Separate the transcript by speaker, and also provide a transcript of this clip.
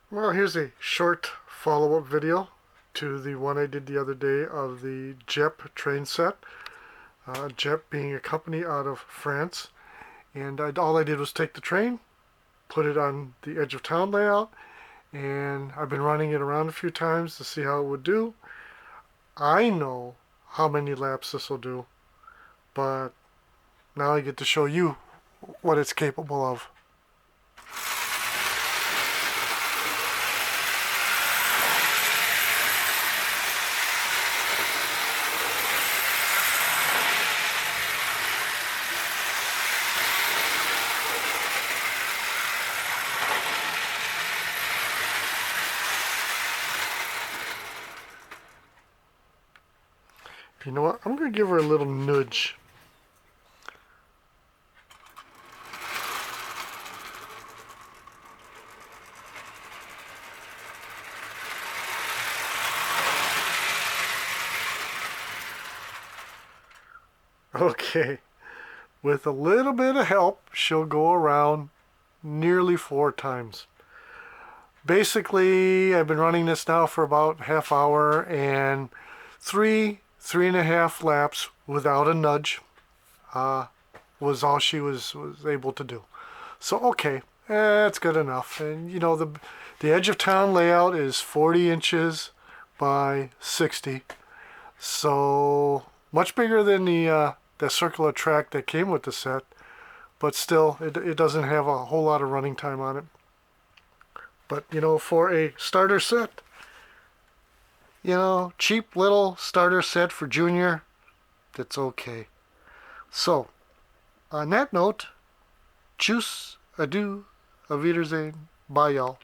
Speaker 1: Well, here's a short follow-up video to the one I did the other day of the JEP train set. JEP being a company out of France. And all I did was take the train, put it on the edge of town layout, and I've been running it around a few times to see how it would do. I know how many laps this will do, but now I get to show you what it's capable of. You know what? I'm going to give her a little nudge. Okay. With a little bit of help, she'll go around nearly 4 times. Basically, I've been running this now for about half hour, and 3.5 laps without a nudge was all she was able to do. So okay, that's good enough. And you know, the edge of town layout is 40 inches by 60, so much bigger than the circular track that came with the set, but still it doesn't have a whole lot of running time on it. But you know, for a starter set, you know, cheap little starter set for Junior, that's okay. So, on that note, tschüss, adieu, auf Wiedersehen, bye y'all.